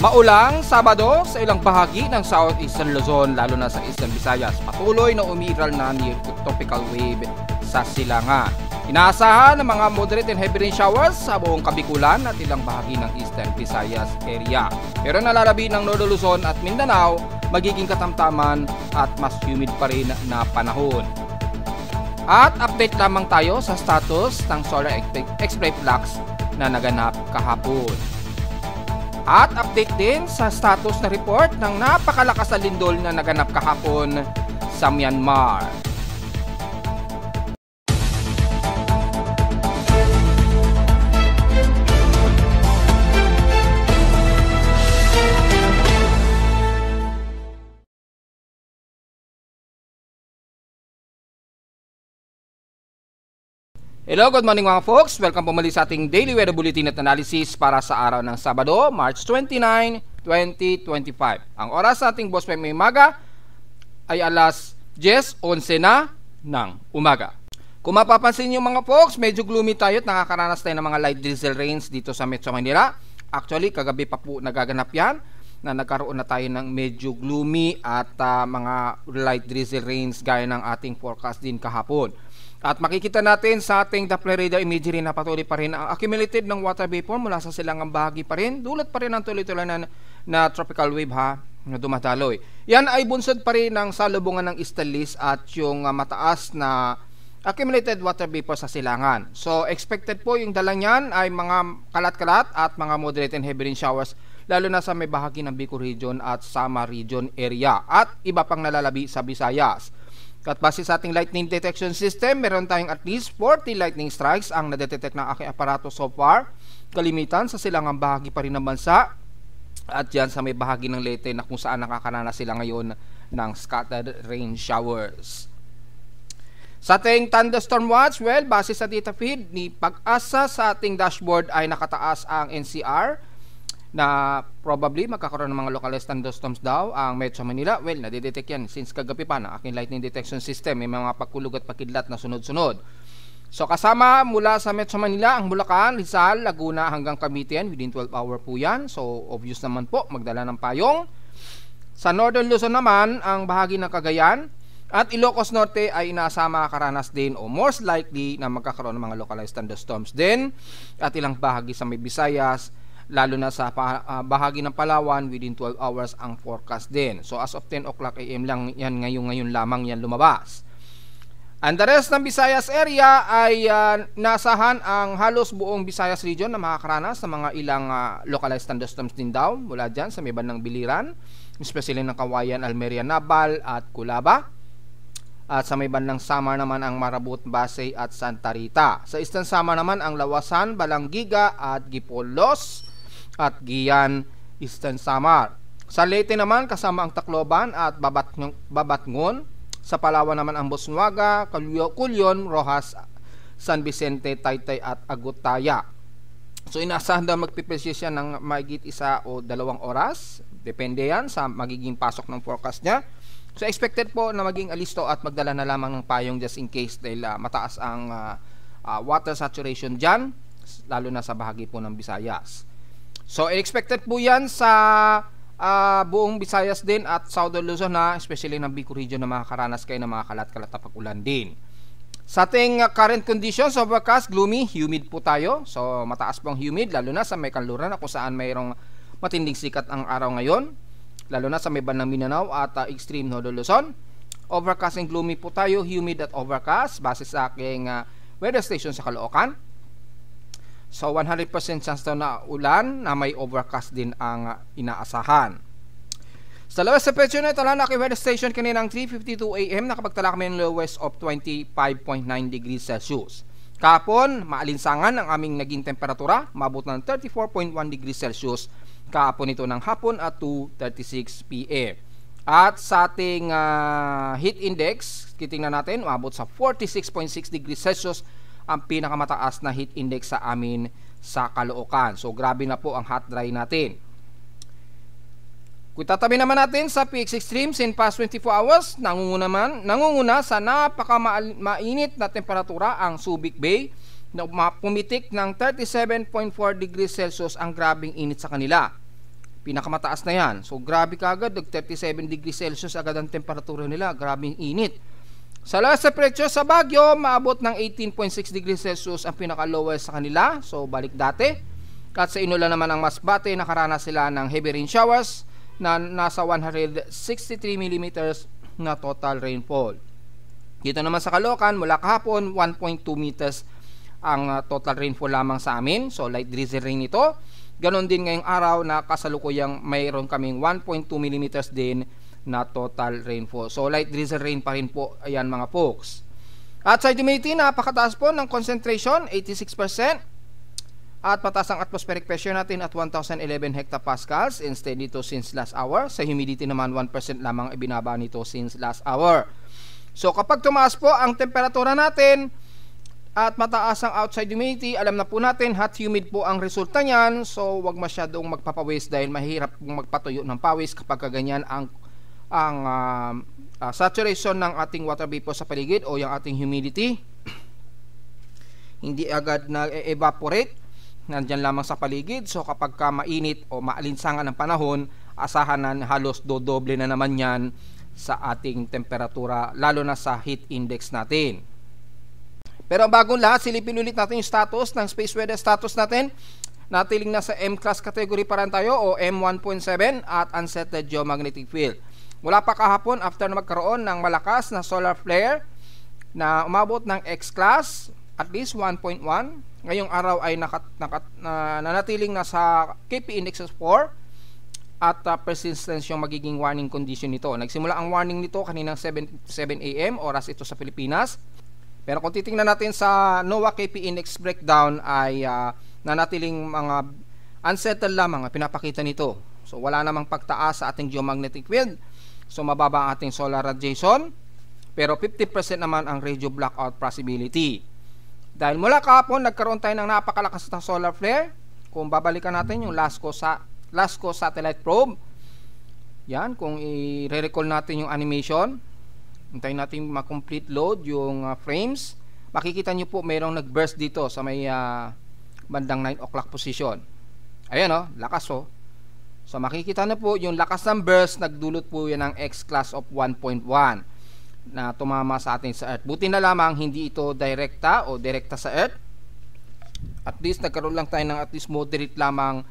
Maulang Sabado sa ilang bahagi ng Southeastern Luzon, lalo na sa Eastern Visayas. Patuloy na umiiral na tropical wave sa silangan. Inaasahan ng mga moderate and heavy rain showers sa buong Kabikulan at ilang bahagi ng Eastern Visayas area. Pero nalalabi ng Northern Luzon at Mindanao, magiging katamtaman at mas humid pa rin na panahon. At update lamang tayo sa status ng solar X-ray flux na naganap kahapon. At update din sa status na report ng napakalakas na lindol na naganap kahapon sa Myanmar. Hello, good morning mga folks. Welcome po muli sa ating Daily Weather Bulletin at Analysis para sa araw ng Sabado, March 29, 2025. Ang oras sa ating Boss Pem may umaga ay alas 10:11 na ng umaga. Kung mapapansin nyo mga folks, medyo gloomy tayo at nakakaranas tayo ng mga light drizzle rains dito sa Metro Manila. Actually, kagabi pa po nagaganap yan na nagkaroon na tayo ng medyo gloomy at mga light drizzle rains gaya ng ating forecast din kahapon. At makikita natin sa ating Doppler radar imagery na patuloy pa rin ang accumulated ng water vapor mula sa silangang bahagi pa rin. Dulot pa rin ang tuloy-tuloy na tropical wave na dumadaloy. Yan ay bunsod pa rin ng salubungan ng easterlies at yung mataas na accumulated water vapor sa silangan. So expected po yung dala niyan ay mga kalat-kalat at mga moderate and heavy rain showers lalo na sa may bahagi ng Bicol region at Samar region area at iba pang nalalabi sa Visayas. At base sa ating lightning detection system, meron tayong at least 40 lightning strikes ang nadetect ng aking aparato so far. Kalimitan sa silangang bahagi pa rin ng bansa at dyan sa may bahagi ng Leyte na kung saan nakakaranas sila ngayon ng scattered rain showers. Sa ating thunderstorm watch, well, base sa data feed ni Pag-asa sa ating dashboard ay nakataas ang NCR na probably magkakaroon ng mga localized thunderstorms daw ang Metro Manila. Well, nadidetect yan since kagabi pa na aking lightning detection system. May mga pagkulog at pakidlat na sunod-sunod. So kasama mula sa Metro Manila ang Bulacan, Rizal, Laguna hanggang Cavite within 12 hour po yan. So obvious naman po magdala ng payong. Sa Northern Luzon naman ang bahagi ng Cagayan at Ilocos Norte ay inasama karanas din o most likely na magkakaroon ng mga localized thunderstorms din at ilang bahagi sa may Visayas lalo na sa bahagi ng Palawan within 12 hours ang forecast din. So as of 10 o'clock AM lang yan ngayon lamang yan lumabas. And the rest ng Visayas area ay nasahan ang halos buong Visayas region na makakaranas ng mga ilang localized thunderstorms din daw mula dyan sa may bandang Biliran, especially ng Kawayan, Almeria, Nabal at Culaba. At sa may bandang Samar naman ang Marabut, Basay at Santa Rita. Sa Eastern Samar naman ang Lawasan, Balanggiga at Gipolos at Giyan, Eastern Samar. Sa Leyte naman kasama ang Tacloban at Babatngon. Sa Palawan naman ang Bosnuaga, Culyon, Rojas, San Vicente, Taytay at Agutaya. So inaasahan daw magpipresyo siya ng mahigit 1 o 2 oras. Depende yan sa magiging pasok ng forecast niya. So expected po na maging alisto at magdala na lamang ng payong just in case dahil mataas ang water saturation dyan, lalo na sa bahagi po ng Visayas. So expected po yan sa buong Visayas din at Southern Luzon especially ng Bicol region na makakaranas kayo ng mga kalat-kalat na pag-ulan din. Sa ating current conditions, overcast, gloomy, humid po tayo. So mataas pong humid lalo na sa may kanluran na kung saan mayroong matinding sikat ang araw ngayon, lalo na sa may bandang Mindanao at extreme Northern Luzon. Overcast and gloomy po tayo, humid at overcast base sa aking weather station sa Caloocan. So 100% chance daw na ulan na may overcast din ang inaasahan. Sa lowest temperature na tala na aking weather station kaninang 3:52 AM nakapagtala kami ng lowest of 25.9 degrees Celsius. Kahapon, maalinsangan ang aming naging temperatura, mabot ng 34.1 degrees Celsius kahapon ito ng hapon at 2:36 PM. At sa ating heat index, titingnan natin, umabot sa 46.6 degrees Celsius ang pinakamataas na heat index sa amin sa Caloocan. So grabe na po ang hot dry natin. Kung tatabi naman natin sa PX Extremes in past 24 hours, nangunguna sa napaka-mainit na temperatura ang Subic Bay pumitik ng 37.4 degrees Celsius ang grabing init sa kanila. Pinakamataas na yan. So grabe kagad, 37 degrees Celsius agad ang temperatura nila. Grabing init. Sa last temperature sa Baguio, maabot ng 18.6 degrees Celsius ang pinaka-lowest sa kanila. So balik dati. At sa Inulan naman ang Masbate, nakaranas sila ng heavy rain showers na nasa 163 mm na total rainfall. Dito naman sa Caloocan, mula kahapon 1.2 meters ang total rainfall lamang sa amin. So light drizzle rain ito. Ganon din ngayong araw na kasalukuyang mayroon kaming 1.2 mm din na total rainfall. So light drizzle rain pa rin po, ayan mga folks. At sa humidity, napakataas po ng concentration, 86%. At pataas ang atmospheric pressure natin at 1011 hectopascals instead dito since last hour. Sa humidity naman 1% lamang ibinaba nito since last hour. So kapag tumaas po ang temperatura natin at mataas ang outside humidity, alam na po natin hot humid po ang resulta niyan. So wag masyadong magpapawis dahil mahirap magpatuyo ng pawis kapag ganyan ang saturation ng ating water vapor sa paligid o yung ating humidity. Hindi agad na-evaporate, nandyan lamang sa paligid. So kapag ka mainit o maalinsangan ng panahon, asahan na halos dodoble na naman yan sa ating temperatura, lalo na sa heat index natin. Pero bagong lahat, silipin ulit natin yung status ng space weather status natin. Natiling na sa M-class category pa rin tayo o M1.7 at unsettled geomagnetic field. Mula pa kahapon, after na magkaroon ng malakas na solar flare na umabot ng X-class, at least 1.1. Ngayong araw ay nanatiling na sa KP index of 4 at persistence yung magiging warning condition nito. Nagsimula ang warning nito kaninang 7 AM, oras ito sa Pilipinas. Pero kung titingnan natin sa NOAA KP index breakdown ay nanatiling mga unsettled lamang ang pinapakita nito. So wala namang pagtaas sa ating geomagnetic field. So mababa ang ating solar radiation, pero 50% naman ang radio blackout possibility. Dahil mula kahapon nagkaroon tayo ng napakalakas na solar flare. Kung babalikan natin yung LASCO satellite probe, yan, kung i-recall natin yung animation, hintayin natin ma-complete load yung frames, makikita nyo po mayroong nag-burst dito sa may bandang 9 o'clock position. Ayan o, lakas o. So makikita na po yung lakas ng burst, nagdulot po yan ng X-class of 1.1 na tumama sa atin sa Earth. Buti na lamang hindi ito direkta sa Earth. At least nagkaroon lang tayo ng at least moderate lamang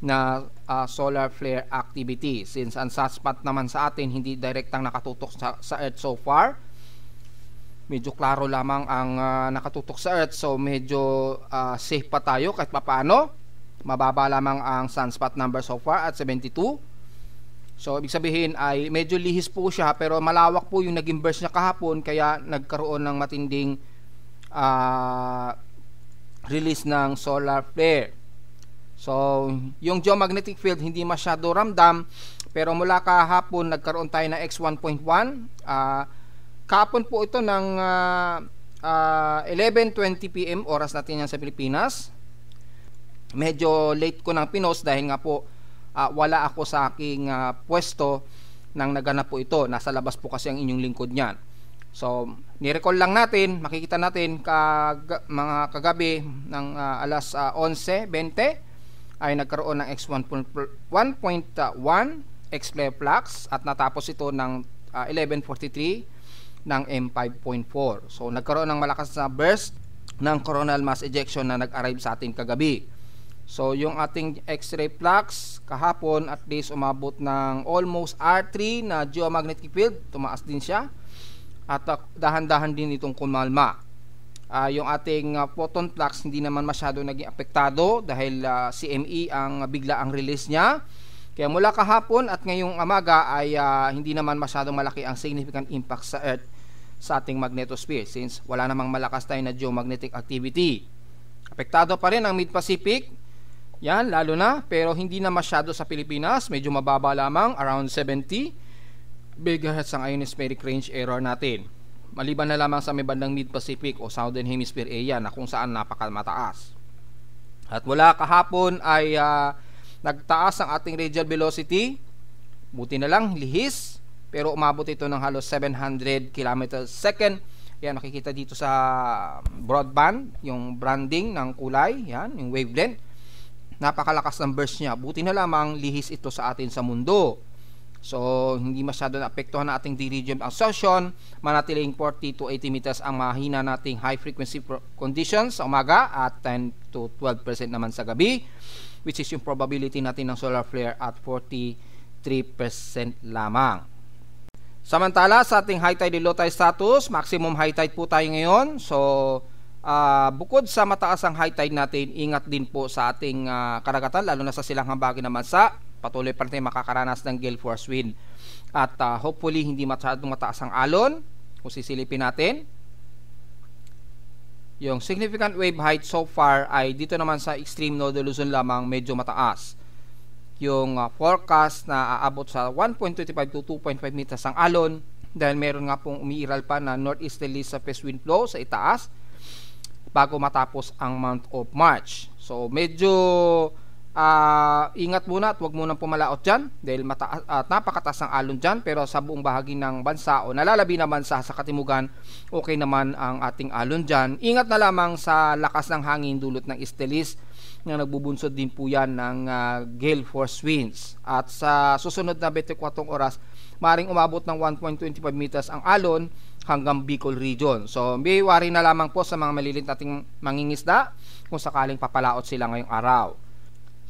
na solar flare activity, since ang sunspot naman sa atin hindi direktang nakatutok sa Earth so far. Medyo klaro lamang ang nakatutok sa Earth, so medyo safe pa tayo kahit papaano. Mababa lamang ang sunspot number so far at 72. So ibig sabihin ay medyo lihis po siya, pero malawak po yung naging burst niya kahapon, kaya nagkaroon ng matinding release ng solar flare. So yung geomagnetic field hindi masyado ramdam, pero mula kahapon nagkaroon tayo ng X1.1. Kahapon po ito ng 11:20 PM oras natin yan sa Pilipinas. Medyo late ko nang pinost dahil nga po wala ako sa aking pwesto nang naganap po ito. Nasa labas po kasi ang inyong lingkod niyan. So ni-recall lang natin, makikita natin mga kagabi ng alas 11:20 ay nagkaroon ng X1.1 X-flare flux at natapos ito ng 11:43 ng M5.4. So nagkaroon ng malakas na burst ng coronal mass ejection na nag-arrive sa atin kagabi. So yung ating X-ray flux kahapon at least umabot ng almost R3 na geomagnetic field, tumaas din siya at dahan-dahan din itong kumalma. Yung ating photon flux hindi naman masyado naging apektado dahil CME ang bigla ang release niya. Kaya mula kahapon at ngayong umaga ay hindi naman masyadong malaki ang significant impact sa Earth sa ating magnetosphere, since wala namang malakas tayo na geomagnetic activity. Apektado pa rin ang Mid-Pacific, yan lalo na, pero hindi na masyado sa Pilipinas, medyo mababa lamang, around 70 MHz ang ionospheric range error natin, maliban na lamang sa may bandang Mid-Pacific o Southern Hemisphere area na kung saan napakamataas. At mula kahapon ay nagtaas ang ating radial velocity, buti na lang lihis, pero umabot ito ng halos 700 km/s. Yan, makikita dito sa broadband yung branding ng kulay, yan, yung wavelength. napakalakas ng burst niya. Buti na lamang lihis ito sa atin sa mundo. So, hindi masyado naapektuhan na ating D-region ang session. Manatiling 40 to 80 meters ang mahina nating high frequency conditions sa umaga at 10 to 12% naman sa gabi, which is yung probability natin ng solar flare at 43% lamang. Samantala, sa ating high tide and low tide status, maximum high tide po tayo ngayon. So, bukod sa mataas ang high tide natin, ingat din po sa ating karagatan, lalo na sa silangang bahagi ng bansa. Patuloy pa rin makakaranas ng gale force wind. At hopefully, hindi masyadong mataas ang alon. Kung sisilipin natin, yung significant wave height so far ay dito naman sa extreme northern Luzon lamang medyo mataas. Yung forecast na aabot sa 1.25 to 2.5 meters ang alon dahil meron nga pong umiiral pa na northeasterly surface wind flow sa itaas bago matapos ang month of March. So medyo ingat muna at huwag munang pumalaot dyan dahil napakataas ang alon dyan, pero sa buong bahagi ng bansa o nalalabi na bansa sa katimugan, okay naman ang ating alon dyan. Ingat na lamang sa lakas ng hangin dulot ng estelis na nagbubunsod din po yan ng gale force winds. At sa susunod na 24 oras, maring umabot ng 1.25 meters ang alon hanggang Bicol region. So may worry na lamang po sa mga maliliit nating mangingisda kung sakaling papalaot sila ngayong araw.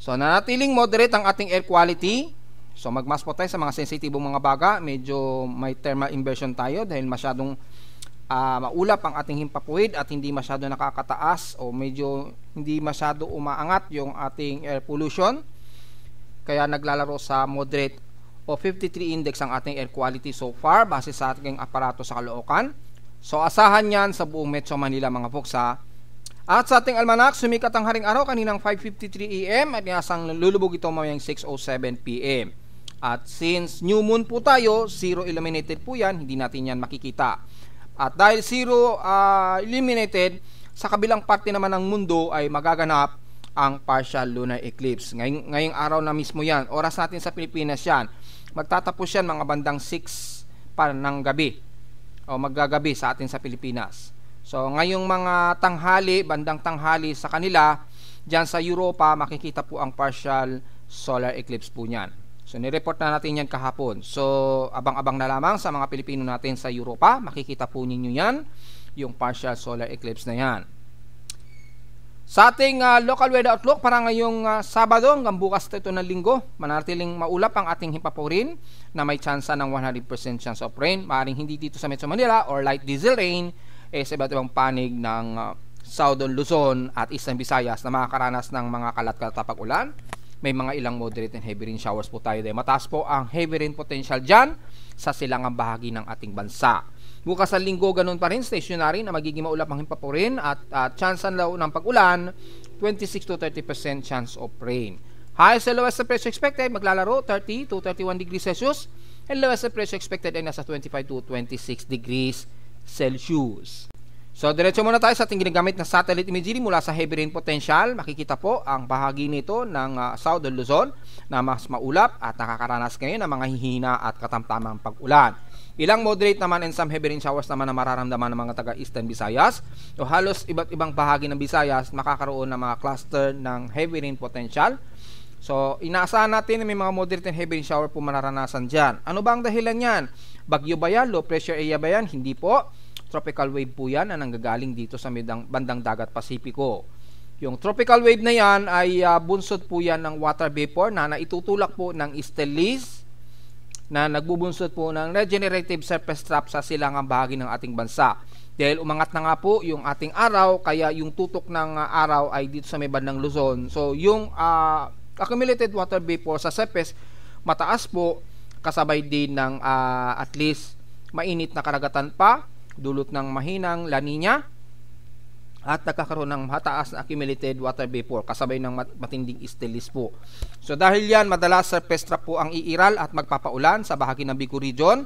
So nanatiling moderate ang ating air quality. So magmask po tayo sa mga sensitibong mga baga. Medyo may thermal inversion tayo dahil masyadong maulap ang ating himpapuwid at hindi masyado nakakataas o medyo hindi masyado umaangat yung ating air pollution. Kaya naglalaro sa moderate o 53 index ang ating air quality so far base sa ating aparato sa Caloocan. So asahan yan sa buong Metro Manila mga folks ha. At sa ating almanac, sumikat ang haring araw kaninang 5:53 AM at inasang lulubog ito mamayang 6:07 PM. At since new moon po tayo, zero illuminated po yan, hindi natin yan makikita. At dahil zero illuminated, sa kabilang parte naman ng mundo ay magaganap ang partial lunar eclipse. Ngayong araw na mismo yan, oras natin sa Pilipinas yan. Magtatapos yan mga bandang 6 pa ng gabi o maggagabi sa atin sa Pilipinas. So ngayong mga tanghali, bandang tanghali sa kanila, dyan sa Europa, makikita po ang partial solar eclipse po niyan. So nireport na natin yan kahapon. So abang-abang na lamang sa mga Pilipino natin sa Europa, makikita po ninyo yan, yung partial solar eclipse na yan. Sa ating local weather outlook para ngayong Sabado hanggang bukas ito ng Linggo, manatiling maulap ang ating himpapurin na may tsansa ng 100% chance of rain. Maaaring hindi dito sa Metro Manila or light diesel rain, sa iba't ibang panig ng Southern Luzon at Eastern Visayas na makakaranas ng mga kalat-kalat na pag-ulan. May mga ilang moderate and heavy rain showers po tayo dahil mataas po ang heavy rain potential dyan sa silangang bahagi ng ating bansa. Bukas ang Linggo, ganun pa rin, stationary na magiging maulap ang himpapurin at chance ng pag-ulan, 26 to 30% chance of rain. Highest and lowest na pressure expected, maglalaro 30 to 31 degrees Celsius and lowest na pressure expected ay nasa 25 to 26 degrees Celsius. So diretso muna tayo sa ating ginagamit na satellite imagery mula sa heavy rain potential. Makikita po ang bahagi nito ng Southern Luzon na mas maulap at nakakaranas ngayon ng mga hihina at katamtamang pag-ulan. Ilang moderate naman and some heavy rain showers naman na mararamdaman ng mga taga-Eastern Visayas. So halos iba't ibang bahagi ng Visayas makakaroon ng mga cluster ng heavy rain potential. So inaasahan natin na may mga moderate and heavy rain shower po mararanasan dyan. Ano ba ang dahilan yan? Bagyo ba yan? Low pressure area ba yan? Hindi po. Tropical wave po yan na nanggagaling dito sa bandang dagat Pasipiko. Yung tropical wave na yan ay bunsod po yan ng water vapor na naitutulak po ng estelis na nagbubunsod po ng regenerative surface trap sa silangang bahagi ng ating bansa. Dahil umangat na nga po yung ating araw, kaya yung tutok ng araw ay dito sa may bandang Luzon. So yung accumulated water vapor sa surface mataas po, kasabay din ng at least mainit na karagatan pa, dulot ng mahinang La Nina at nagkakaroon ng mataas na accumulated water vapor kasabay ng matinding estelis po. So dahil yan, madalas surface trap po ang iiral at magpapaulan sa bahagi ng Bicol region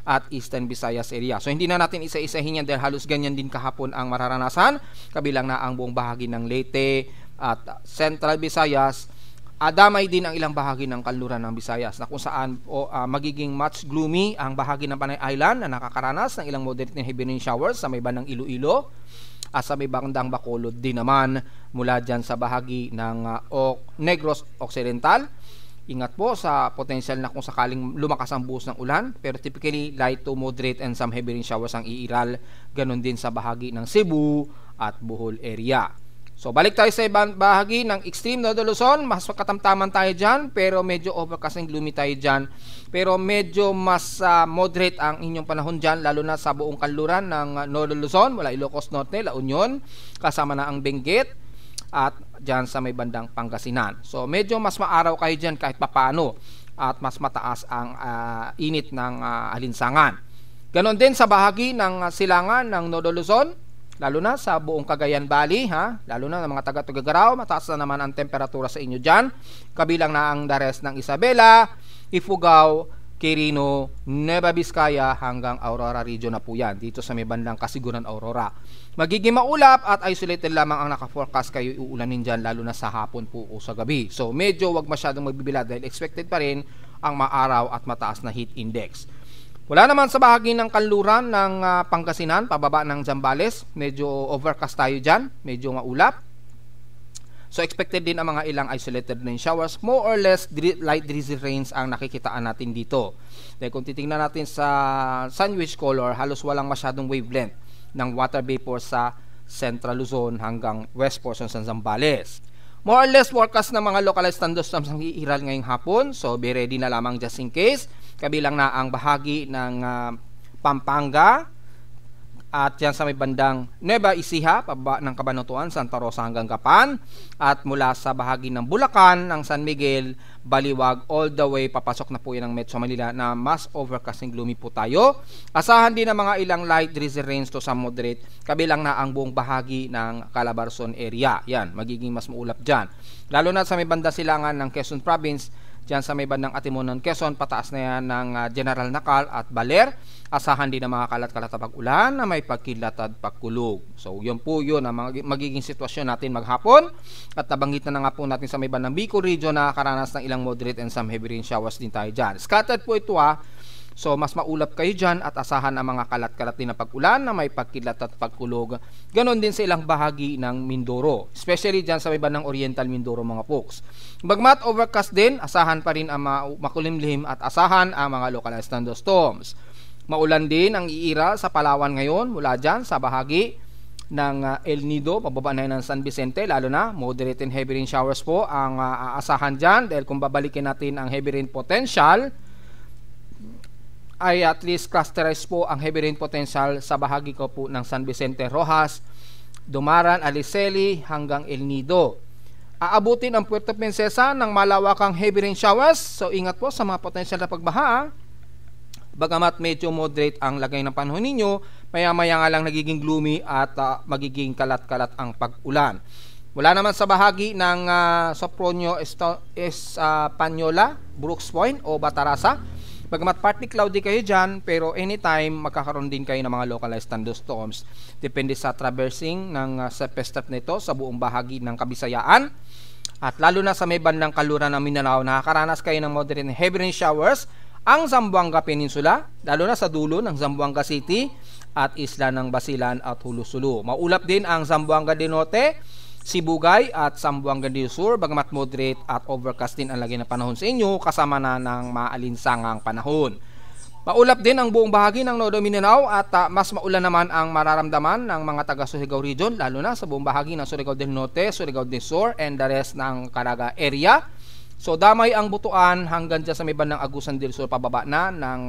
at Eastern Visayas area. So hindi na natin isa-isahin yan dahil halos ganyan din kahapon ang mararanasan, kabilang na ang buong bahagi ng Leyte at Central Visayas. Damay din ang ilang bahagi ng kanluran ng Visayas na kung saan magiging much gloomy ang bahagi ng Panay Island na nakakaranas ng ilang moderate na heavy rain showers sa may bandang Iloilo at sa may bandang Bacolod din naman mula dyan sa bahagi ng Negros Occidental. Ingat po sa potensyal na kung sakaling lumakas ang buhos ng ulan, pero typically light to moderate and some heavy rain showers ang iiral. Ganon din sa bahagi ng Cebu at Bohol area. So balik tayo sa ibang bahagi ng extreme Northern Luzon. Mas katamtaman tayo dyan, pero medyo overcast and gloomy tayo dyan. Pero medyo mas moderate ang inyong panahon dyan, lalo na sa buong kanluran ng Northern Luzon, mula Ilocos Norte, La Union, kasama na ang Benguet, at dyan sa may bandang Pangasinan. So medyo mas maaraw kayo dyan kahit papaano, at mas mataas ang init ng alinsangan. Ganon din sa bahagi ng silangan ng Northern Luzon, lalo na sa buong Cagayan Valley, lalo na ng mga taga-Tuguegarao, mataas na naman ang temperatura sa inyo dyan. Kabilang na ang dares ng Isabela, Ifugao, Quirino, Nueva Vizcaya hanggang Aurora region na po yan. Dito sa may bandang Kasiguran, Aurora. Magiging maulap at isolated lamang ang naka-forecast kayo iulanin dyan, lalo na sa hapon po o sa gabi. So medyo wag masyadong magbibila dahil expected pa rin ang maaraw at mataas na heat index. Wala naman sa bahagi ng kanluran ng Pangasinan, pababa ng Zambales, medyo overcast tayo dyan, medyo maulap. So expected din ang mga ilang isolated rain showers, more or less light drizzle rains ang nakikitaan natin dito. Dahil kung titingnan natin sa sandwich color, halos walang masyadong wavelength ng water vapor sa Central Luzon hanggang west portion sa Zambales. More or less forecast na mga localized thunderstorms ang iiral ngayong hapon, so be ready na lamang just in case. Kabilang na ang bahagi ng Pampanga at yan sa may bandang Nueva Ecija, pababa ng Cabanatuan, Santa Rosa hanggang Gapan, at mula sa bahagi ng Bulacan, ng San Miguel, Baliwag, all the way papasok na po yan ng Metro Manila na mas overcast and gloomy po tayo. Asahan din ng mga ilang light drizzle rains to some moderate, kabilang na ang buong bahagi ng Calabarzon area. Yan, magiging mas maulap dyan. Lalo na sa may banda silangan ng Quezon Province, dyan sa may bandang Atimonan, Quezon, pataas na yan ng General Nakal at Baler. Asahan din ng mga kalat-kalat na pag-ulan na may pagkilat at pagkulog. So yun po yun ang magiging sitwasyon natin maghapon. At nabanggit na nga po natin sa may bandang Bicol region na karanas ng ilang moderate and some heavy rain showers din tayo dyan. Scattered po ito So mas maulap kayo dyan at asahan ang mga kalat-kalat din na pag-ulan na may pagkilat at pagkulog. Ganon din sa ilang bahagi ng Mindoro, especially dyan sa may bandang Oriental Mindoro mga folks. Bagmat overcast din, asahan pa rin ang makulimlim at asahan ang mga localized thunderstorms. Maulan din ang iira sa Palawan ngayon mula dyan sa bahagi ng El Nido, pababa na ng San Vicente, lalo na moderate and heavy rain showers po ang aasahan dyan, dahil kung babalikin natin ang heavy rain potential, ay at least clusterized po ang heavy rain potential sa bahagi ko po ng San Vicente, Rojas, Dumaran, Aliceli hanggang El Nido. Aabutin ang Puerto Princesa ng malawakang heavy rain showers, so ingat po sa mga potential na pagbaha. Bagamat medyo moderate ang lagay ng panahon ninyo, maya-maya nga lang nagiging gloomy at magiging kalat-kalat ang pag-ulan. Wala naman sa bahagi ng Sopronio, Española, Brooks Point o Batarasa. Bagamat partly cloudy kayo dyan, pero anytime magkakaroon din kayo ng mga localized thunderstorms. Depende sa traversing ng surface strip nito sa buong bahagi ng Kabisayaan. At lalo na sa may bandang kaluran ng Mindanao, nakakaranas kayo ng moderate and heavy rain showers ang Zamboanga Peninsula, lalo na sa dulo ng Zamboanga City at isla ng Basilan at Hulusulu. Maulap din ang Zamboanga del Norte, Sibugay at Zamboanga del Sur, bagamat moderate at overcast din ang lagay ng panahon sa inyo kasama na ng maalinsangang panahon. Maulap din ang buong bahagi ng Northern Mindanao at mas maulan naman ang mararamdaman ng mga taga Surigao region, lalo na sa buong bahagi ng Surigao del Norte, Surigao del Sur and the rest ng Caraga area. So damay ang Butuan hanggang dyan sa may bandang Agusan del Sur, pababa na ng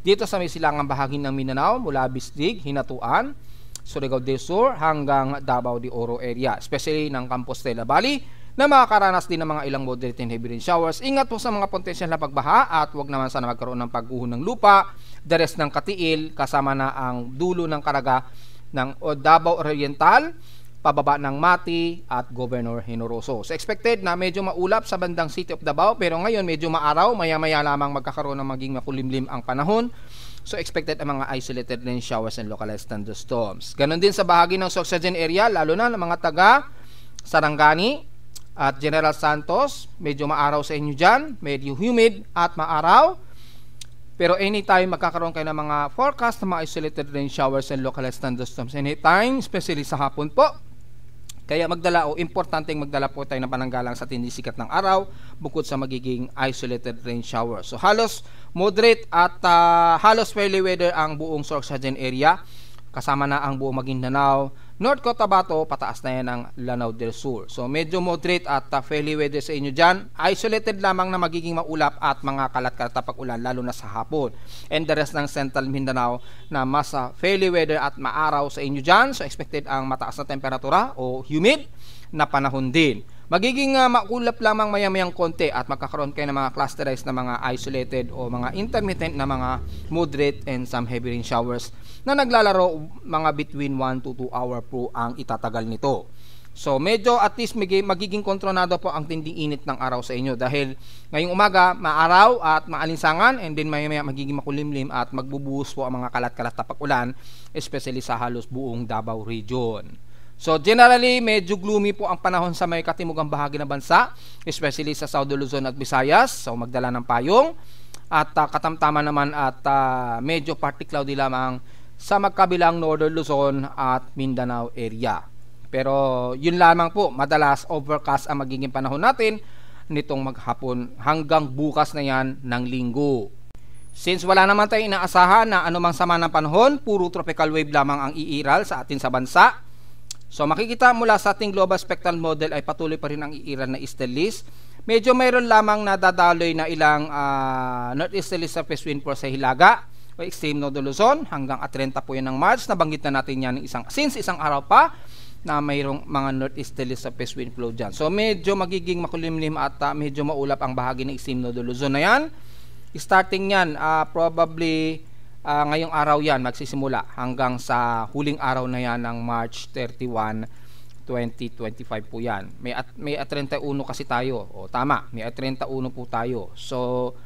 dito sa may silangang bahagi ng Mindanao mula Bisdig, Hinatuan, Surigao del Sur hanggang Davao de Oro area, especially ng Compostela Valley na makakaranas din ng mga ilang moderate and heavy rain showers. Ingat po sa mga potensyal na pagbaha at huwag naman sana magkaroon ng pagguho ng lupa, the rest ng Katiil kasama na ang dulo ng Caraga ng Davao Oriental, pababa ng Mati at Governor Generoso. So expected na medyo maulap sa bandang City of Davao, pero ngayon medyo maaraw, maya-maya lamang magkakaroon ng maging makulimlim ang panahon. So expected ang mga isolated rain showers and localized thunderstorms. Ganon din sa bahagi ng Sorsogon area, lalo na ng mga taga Sarangani at General Santos. Medyo maaraw sa inyo dyan, medyo humid at maaraw. Pero anytime magkakaroon kayo ng mga forecast ng mga isolated rain showers and localized thunderstorms anytime, especially sa hapon po. Kaya magdala o importanteng magdala po tayo ng pananggalang sa tindi sikat ng araw bukod sa magiging isolated rain shower. So halos moderate at halos fairly weather ang buong Sorsogon area. Kasama na ang buong Maguindanao, North Cotabato, pataas na yan ang Lanao del Sur. So medyo moderate at fairly weather sa inyo dyan. Isolated lamang na magiging maulap at mga kalat-kalatapag ulan lalo na sa hapon. And the rest ng Central Mindanao na mas fairly weather at maaraw sa inyo dyan. So expected ang mataas na temperatura o humid na panahon din. Magiging maulap lamang maya-mayang konti at magkakaroon kayo ng mga clusterized na mga isolated o mga intermittent na mga moderate and some heavy rain showers na naglalaro mga between 1 to 2 hour po ang itatagal nito. So medyo at least magiging kontrolado po ang tinding init ng araw sa inyo dahil ngayong umaga maaraw at maalinsangan and then maya-maya magiging makulimlim at magbubuhos po ang mga kalat-kalat na pag-ulan especially sa halos buong Davao region. So generally, medyo gloomy po ang panahon sa may katimugang bahagi ng bansa, especially sa South Luzon at Visayas. So magdala ng payong at katamtaman naman at medyo partly cloudy lamang sa magkabilang Northern Luzon at Mindanao area. Pero yun lamang po, madalas overcast ang magiging panahon natin nitong maghapon hanggang bukas na yan ng linggo. Since wala naman tayong inaasahan na anumang sama ng panahon, puro tropical wave lamang ang iiral sa atin sa bansa. So makikita mula sa ating global spectral model ay patuloy pa rin ang iiral na easterlies. Medyo mayroon lamang nadadaloy na ilang northeasterly surface wind force sa Hilaga o extreme Northern Luzon hanggang 30 po yan ng March. Nabanggit na natin yan since isang araw pa na mayroong mga northeasterly surface wind flow dyan. So medyo magiging makulimlim at medyo maulap ang bahagi ng extreme Northern Luzon na yan. Starting yan probably ngayong araw yan magsisimula hanggang sa huling araw na yan ng March 31, 2025 po yan. May 31 kasi tayo. O tama, may 31 po tayo. So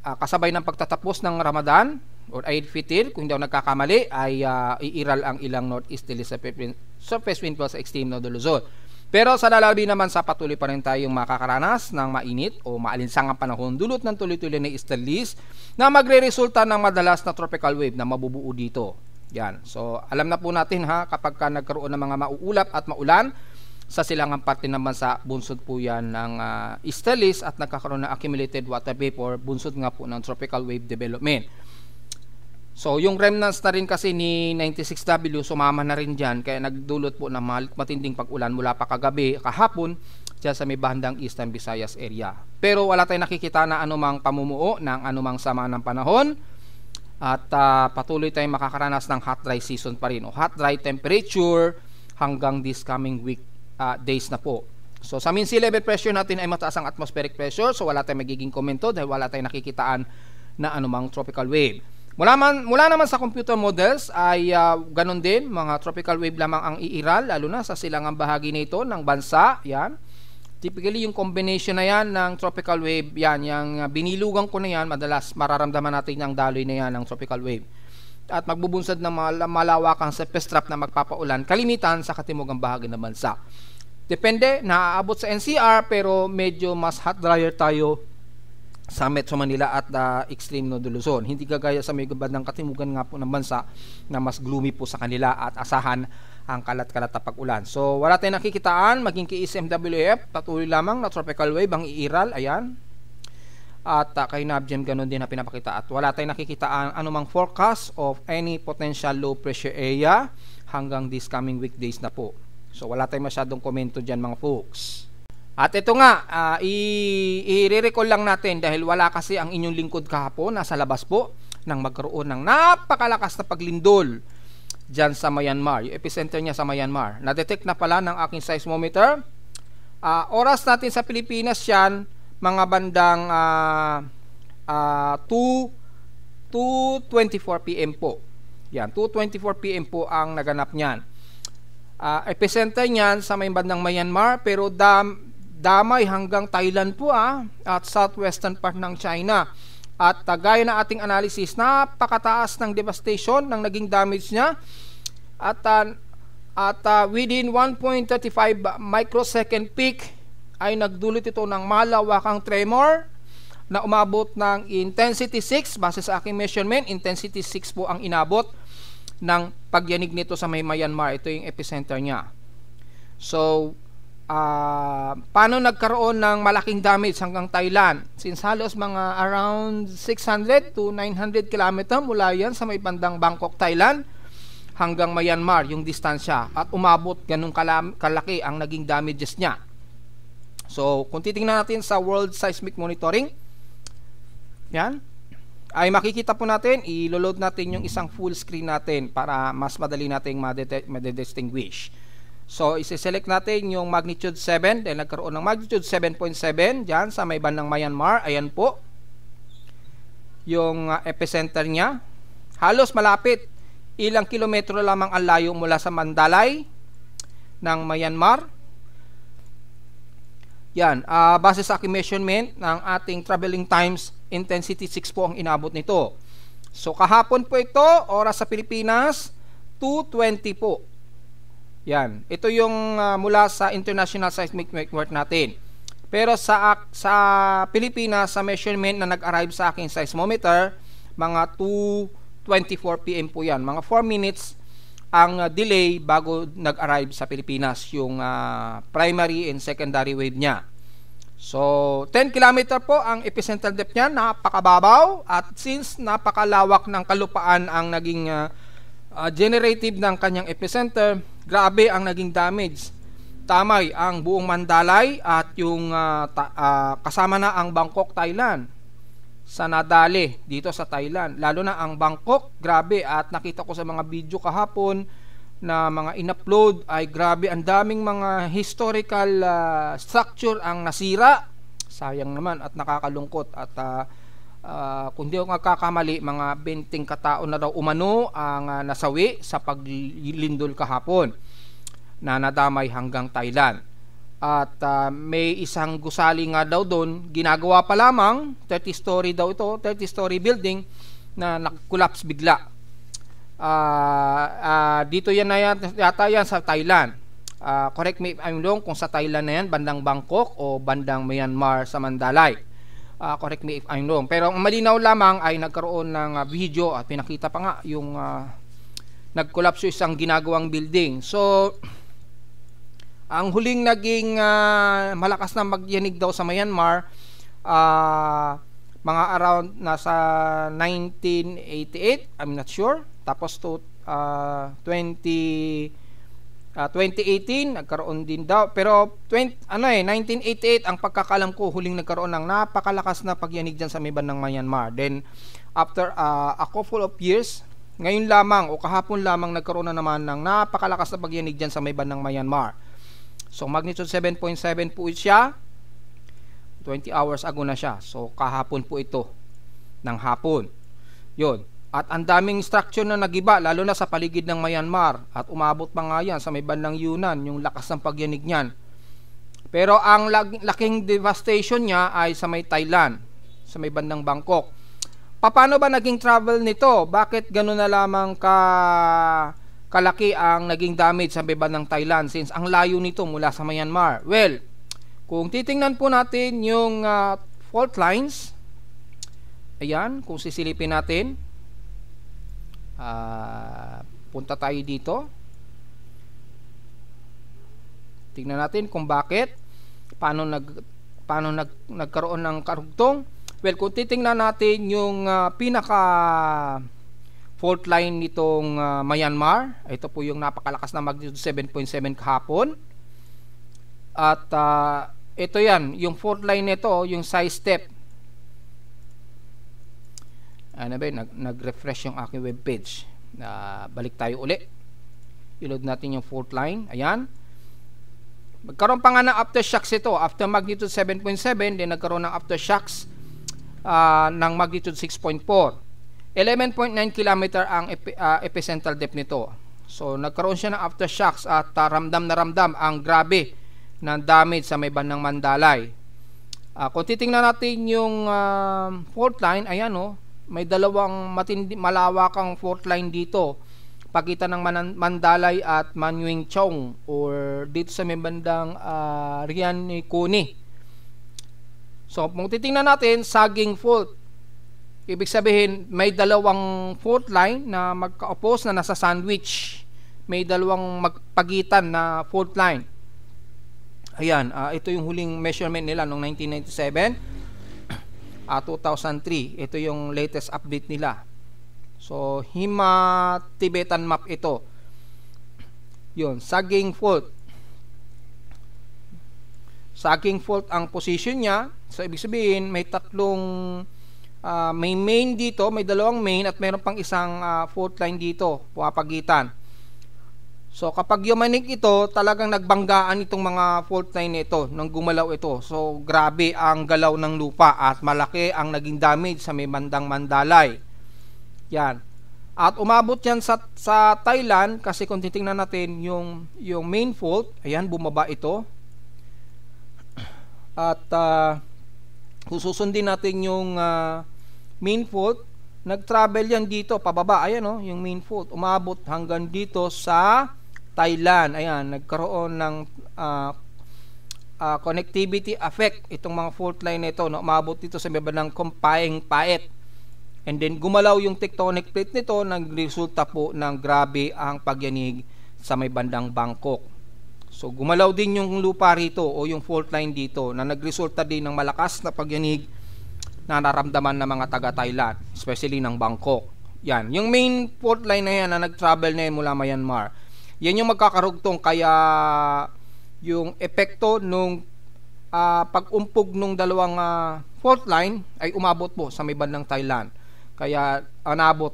kasabay ng pagtatapos ng Ramadan or Eid Fitr, kung hindi ako nagkakamali, ay iiral ang ilang northeasterly surface wind flow sa extreme Northern Luzon. Pero sa lalabi naman sa patuloy pa rin tayong makakaranas ng mainit o maalinsangang panahon dulot ng tuloy-tuloy na easterlies na magre-resulta ng madalas na tropical wave na mabubuo dito. Yan. So alam na po natin kapag nagkaroon ng mga mauulap at maulan sa silangang parte ng bansa, bunsod po yan ng easterlies at nagkakaroon ng accumulated water vapor, bunsod nga po ng tropical wave development. So yung remnants na rin kasi ni 96W sumama na rin dyan kaya nagdulot po ng matinding pag-ulan mula pa kagabi, kahapon dyan sa may bandang Eastern Visayas area. Pero wala tayong nakikita na anumang pamumuo ng anumang sama ng panahon at patuloy tayong makakaranas ng hot dry season pa rin o hot dry temperature hanggang this coming week days na po. So sa mean sea level pressure natin ay mataas ang atmospheric pressure, so wala tayong magiging komento dahil wala tayong nakikitaan na anumang tropical wave. Mula naman sa computer models ay ganun din, mga tropical wave lamang ang iiral lalo na sa silangang bahagi nito ng bansa. Yan. Typically yung combination na yan ng tropical wave, yan, yung binilugan ko na yan, madalas mararamdaman natin yung daloy na yan ng tropical wave. At magbubunsad ng malawakang surface trap na magpapaulan, kalimitan sa katimugang bahagi ng bansa. Depende, naaabot sa NCR pero medyo mas hot dryer tayo sa Metro Manila at extreme Northern Luzon. Hindi kagaya sa may bandang katimugan nga po ng bansa na mas gloomy po sa kanila at asahan ang kalat-kalat na pag-ulan. So wala tayong nakikitaan, maging KSMWF, patuloy lamang na tropical wave ang iiral, ayan. At kay NABGEM ganun din na pinapakita. At wala tayong nakikitaan anumang forecast of any potential low pressure area hanggang this coming weekdays na po. So wala tayong masyadong komento dyan mga folks. At ito nga, i-recall lang natin dahil wala kasi ang inyong lingkod kahapon, nasa labas po nang magkaroon ng napakalakas na paglindol dyan sa Myanmar. Yung epicenter niya sa Myanmar. Na-detect na pala ng aking seismometer. Oras natin sa Pilipinas yan, mga bandang 2:24 PM po. Yan, 2:24 PM po ang naganap niyan. Epicenter niyan sa may bandang Myanmar pero damay hanggang Thailand po at southwestern part ng China. At gaya na ating analysis, napakataas ng devastation ng naging damage niya at within 1.35 microsecond peak ay nagdulot ito ng malawakang tremor, na umabot ng intensity 6. Base sa aking measurement, intensity 6 po ang inabot ng pagyanig nito sa may Myanmar. Ito yung epicenter niya. So, paano nagkaroon ng malaking damage hanggang Thailand? Since halos mga around 600 to 900 km mula yan sa may bandang Bangkok, Thailand hanggang Myanmar yung distansya, at umabot ganung kalaki ang naging damages niya. So, kung titingnan natin sa World Seismic Monitoring, yan, ay makikita po natin, i-load natin yung isang full screen natin para mas madali nating madidistinguish. So, isi-select natin yung magnitude 7, then nagkaroon ng magnitude 7.7 dyan sa may bandang Myanmar. Ayan po yung epicenter niya. Halos malapit, ilang kilometro lamang ang layo mula sa Mandalay ng Myanmar. Yan, base sa aking measurement ng ating traveling times, intensity 6 po ang inabot nito. So, kahapon po ito, oras sa Pilipinas, 2:20 po. Yan, ito yung mula sa International Seismic Network natin. Pero sa Pilipinas, sa measurement na nag-arrive sa aking seismometer, mga 2:24 PM po yan. Mga 4 minutes ang delay bago nag-arrive sa Pilipinas yung primary and secondary wave niya. So, 10 km po ang epicenter depth niya, napakababaw, at since napakalawak ng kalupaan ang naging generative ng kanyang epicenter, grabe ang naging damage. Tamay ang buong Mandalay at yung kasama na ang Bangkok, Thailand, sa nadali dito sa Thailand. Lalo na ang Bangkok, grabe, at nakita ko sa mga video kahapon na mga in-upload ay grabe, ang daming mga historical structure ang nasira. Sayang naman at nakakalungkot. At kung di ako nagkakamali, mga 20 katao na daw umano ang nasawi sa paglindol kahapon na nadamay hanggang Thailand. At may isang gusali nga daw doon, ginagawa pa lamang, 30-story daw ito, 30-story building na nag-collapse bigla. Dito yan na yata yan sa Thailand. Correct me if I'm wrong kung sa Thailand na yan, bandang Bangkok o bandang Myanmar sa Mandalay. Correct me if I'm wrong. Pero ang malinaw lamang ay nagkaroon ng video at pinakita pa nga yung nag-collapse yung isang ginagawang building. So, ang huling naging malakas na magyanig daw sa Myanmar, mga around nasa 1988, I'm not sure. Tapos to 2018 nagkaroon din daw, pero 1988 ang pagkakalam ko huling nagkaroon ng napakalakas na pagyanig diyan sa may bandang Myanmar. Then after a couple of years, ngayon lamang o kahapon lamang nagkaroon na naman ng napakalakas na pagyanig diyan sa may bandang Myanmar. So magnitude 7.7 po siya, 20 hours ago na siya. So kahapon po ito ng hapon. Yun. At ang daming structure na nagiba, lalo na sa paligid ng Myanmar. At umabot pa nga yan sa may bandang Yunnan, yung lakas ng pagyanig niyan. Pero ang laking devastation niya ay sa may Thailand, sa may bandang Bangkok. Paano ba naging travel nito? Bakit gano'n na lamang kalaki ang naging damage sa may bandang Thailand since ang layo nito mula sa Myanmar? Well, kung titingnan po natin yung fault lines, ayan, kung sisilipin natin, punta tayo dito, tingnan natin kung bakit, paano nagkaroon ng karugtong. Well, kung titingnan natin yung pinaka fault line nitong Myanmar, ito po yung napakalakas na magnitude 7.7 kahapon. At ito yan, yung fault line nito, yung side step. Ano ba, nag-refresh yung aking webpage. Balik tayo uli. I-load natin yung fault line. Ayan. Magkaroon pa nga ng aftershocks ito. After magnitude 7.7, then nagkaroon ng aftershocks ng magnitude 6.4. 11.9 km ang epicentral depth nito. So, nagkaroon siya ng aftershocks at ramdam na ramdam ang grabe ng damage sa may bandang Mandalay. Kung titingnan natin yung fault line, ayan o, may dalawang malawakang fault line dito. Pagitan ng Mandalay at Manuing Chong or dito sa may bandang Rian Kuni. So kung titingnan natin, sagging fault. Ibig sabihin, may dalawang fault line na magka-oppose na nasa sandwich. May dalawang magpagitan na fault line. Ayan, ito yung huling measurement nila noong 1997, 2003. Ito yung latest update nila. So, Hima-Tibetan map ito. Yun, sagging fault. Sagging fault ang position niya. So, ibig sabihin, may tatlong may main dito, may dalawang main at mayroon pang isang fault line dito, pumapagitan. So kapag yumanig ito, talagang nagbanggaan itong mga fault line nito nang gumalaw ito. So grabe ang galaw ng lupa at malaki ang naging damage sa may bandang Mandalay. Yan. At umabot yan sa Thailand kasi kung titingnan natin yung main fault, ayan, bumaba ito. At kung susundin natin yung main fault, nag-travel yan dito pababa. Ayan yung main fault, umabot hanggang dito sa Thailand. Ayan, nagkaroon ng connectivity effect itong mga fault line nito, no? Umabot dito sa baba ng Kumpayang Paet. And then gumalaw yung tectonic plate nito, nagresulta po ng grabe ang pagyanig sa may bandang Bangkok. So gumalaw din yung lupa rito o yung fault line dito na nagresulta din ng malakas na pagyanig na naramdaman ng mga taga-Thailand, especially ng Bangkok. Yan, yung main fault line na yan na nag-travel na yan mula Myanmar. Yan yung magkakarugtong, kaya yung epekto nung pag-umpog nung dalawang fault line ay umabot po sa may bandang Thailand. Kaya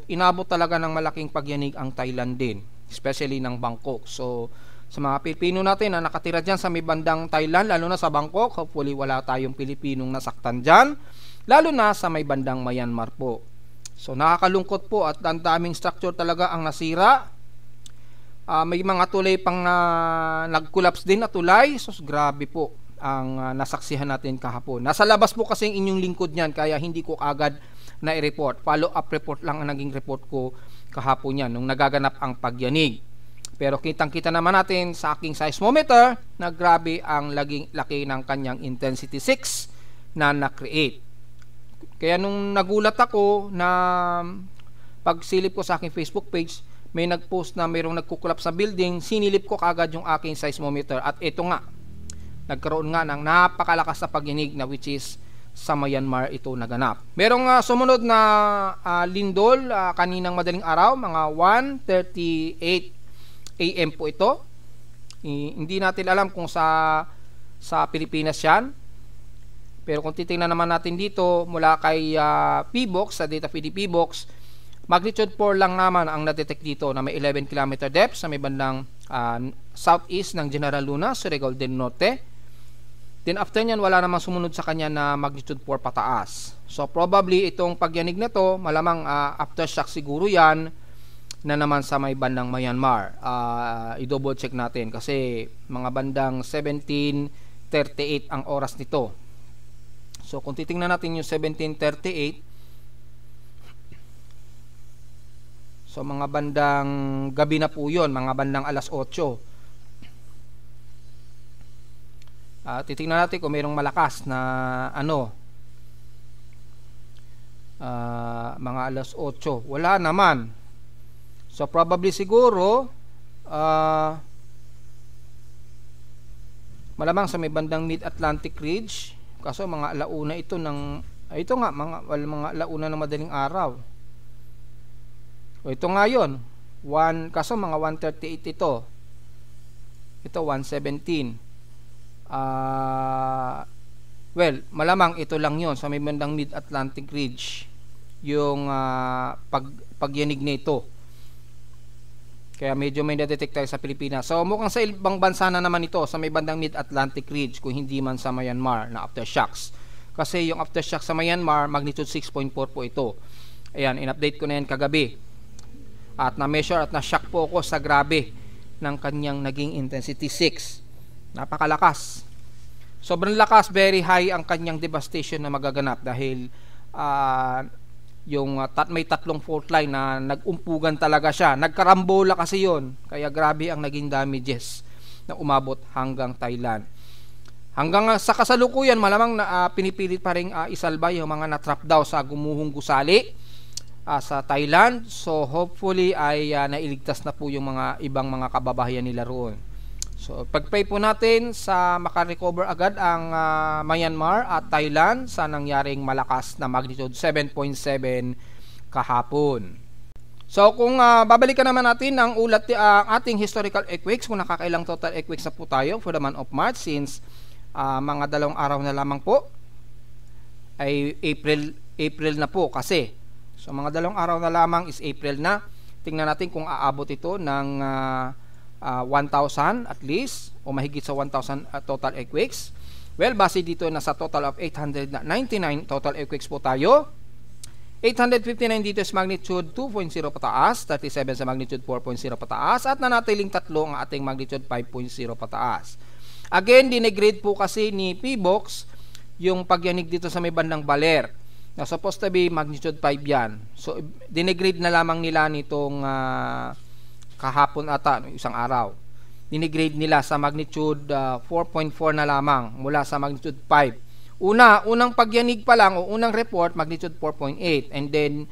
inabot talaga ng malaking pagyanig ang Thailand din, especially ng Bangkok. So sa mga Pilipino natin na nakatira dyan sa may bandang Thailand, lalo na sa Bangkok, hopefully wala tayong Pilipinong nasaktan dyan, lalo na sa may bandang Myanmar po. So nakakalungkot po at ang daming structure talaga ang nasira. May mga tulay pang nag-collapse din na tulay. So grabe po ang nasaksihan natin kahapon. Nasa labas po kasi ang inyong lingkod niyan, kaya hindi ko agad na i-report. Follow-up report lang ang naging report ko kahapon yan nung nagaganap ang pagyanig. Pero kitang-kita naman natin sa aking seismometer na grabe ang laki ng kanyang intensity 6 na na-create. Kaya nung nagulat ako na pagsilip ko sa aking Facebook page, may nagpost na mayroong nagkukulap sa building, sinilip ko kaagad yung aking seismometer at ito nga, nagkaroon nga ng napakalakas na pagyanig na which is sa Myanmar ito naganap. Merong sumunod na lindol kaninang madaling araw, mga 1:38 AM po ito. Hindi natin alam kung sa Pilipinas yan. Pero kung titingnan naman natin dito mula kay PBOX, sa data feed PBOX, magnitude 4 lang naman ang na-detect dito na may 11 km depth sa may bandang southeast ng General Luna, Surigao del Norte. Then after nyan, wala namang sumunod sa kanya na magnitude 4 pataas. So probably itong pagyanig na to, malamang aftershock siguro yan na naman sa may bandang Myanmar. I-double check natin kasi mga bandang 17:38 ang oras nito. So kung titingnan natin yung 17:38, so mga bandang gabi na po yun, mga bandang alas 8. Titingnan natin kung mayroong malakas na mga alas 8. Wala naman. So probably siguro malamang sa may bandang Mid-Atlantic Ridge, kaso mga alauna ito ng ito nga mga alauna ng madaling araw. O ito nga yun, kaso mga 1:38 ito. Ito 1:17. Well, malamang ito lang yon sa may bandang Mid-Atlantic Ridge yung pagyanig nito. Kaya medyo may na-detect tayo sa Pilipinas. So mukhang sa ibang bansa na naman ito sa may bandang Mid-Atlantic Ridge, kung hindi man sa Myanmar na aftershocks. Kasi yung aftershock sa Myanmar, magnitude 6.4 po ito. Ayan, in-update ko na yan kagabi. At na-measure at na-shock po ako sa grabe ng kanyang naging intensity 6. Napakalakas. Sobrang lakas, very high ang kanyang devastation na magaganap dahil may tatlong fault line na nag-umpugan talaga siya. Nagkarambola kasi yon. Kaya grabe ang naging damages na umabot hanggang Thailand. Hanggang sa kasalukuyan, malamang na pinipilit pa rin isalba yung mga natrap daw sa gumuhong gusali sa Thailand. So hopefully ay nailigtas na po yung mga ibang mga kababayan nila roon. So pag-pray po natin sa makarecover agad ang Myanmar at Thailand sa nangyaring malakas na magnitude 7.7 kahapon. So kung babalikan naman natin ang ulat ang ating historical earthquakes, kung nakakailang total earthquakes na po tayo for the month of March, since mga 2 araw na lamang po ay April na po kasi. So mga 2 araw na lamang is April na. Tingnan natin kung aabot ito ng 1,000 at least o mahigit sa 1,000 total earthquakes. Well, base dito na sa total of 899 total earthquakes po tayo. 859 dito sa magnitude 2.0 pataas, 37 sa magnitude 4.0 pataas, at nanatiling 3 ang ating magnitude 5.0 pataas. Again, dinegrade po kasi ni PBOX yung pagyanig dito sa may bandang Baler. Na supposed to be magnitude 5 yan. So, dinegrade na lamang nila nitong kahapon ata, isang araw. Dinegrade nila sa magnitude 4.4 na lamang mula sa magnitude 5. Unang pagyanig pa lang o unang report, magnitude 4.8. And then,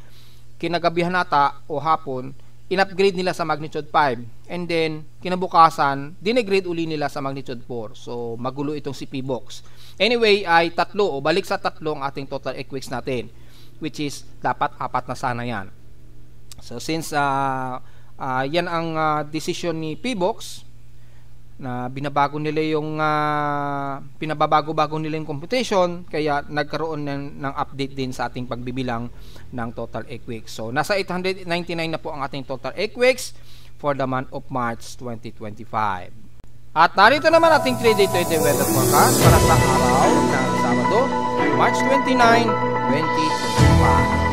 kinagabihan ata o hapon, in-upgrade nila sa magnitude 5. And then, kinabukasan, dinegrade uli nila sa magnitude 4. So, magulo itong si PBOX. Anyway, ay 3 o balik sa 3 ang ating total earthquakes natin. Which is, dapat 4 na sana yan. So, since yan ang decision ni PBOX, na binabago nila yung pinababago-bago nila yung computation, kaya nagkaroon ng update din sa ating pagbibilang ng total earthquakes. So nasa 899 na po ang ating total earthquakes for the month of March 2025. At narito naman ating 3-day weather forecast para sa araw ng Sabado, March 29, 2025.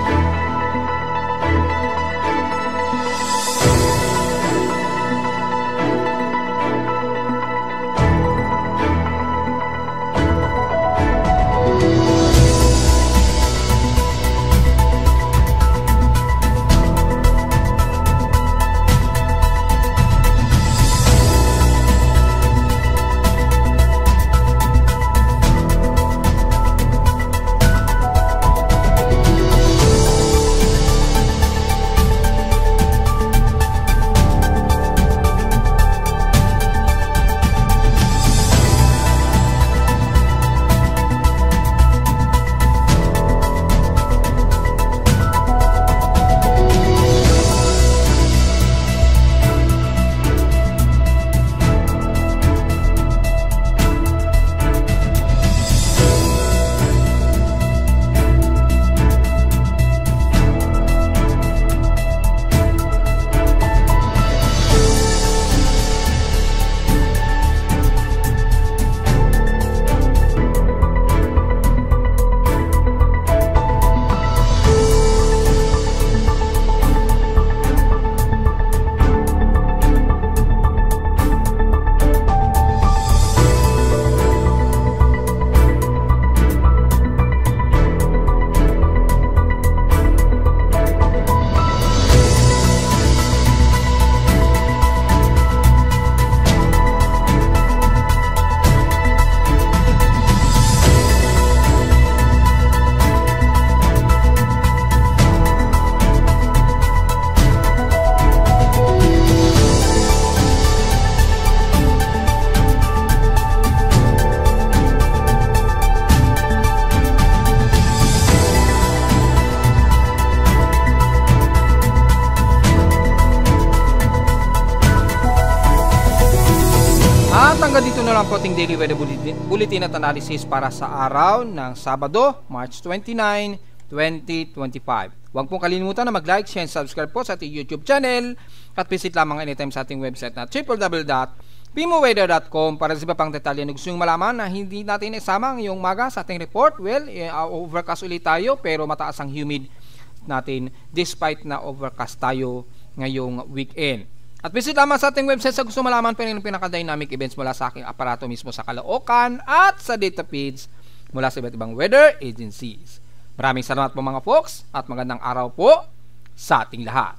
Hanggang dito na lang po ating daily weather bulletin at analysis para sa araw ng Sabado, March 29, 2025. Huwag pong kalimutan na mag-like, share, and subscribe po sa ating YouTube channel at visit lamang anytime sa ating website na www.pimoweather.com para sa iba pang detalye na gusto nyo malaman na hindi natin isama ngayong maga sa ating report. Well, overcast ulit tayo pero mataas ang humid natin despite na overcast tayo ngayong weekend. At visit lamang sa ating website sa gusto malaman pa rin ng pinaka-dynamic events mula sa aking aparato mismo sa Caloocan at sa data feeds mula sa iba't ibang weather agencies. Maraming salamat po mga folks at magandang araw po sa ating lahat.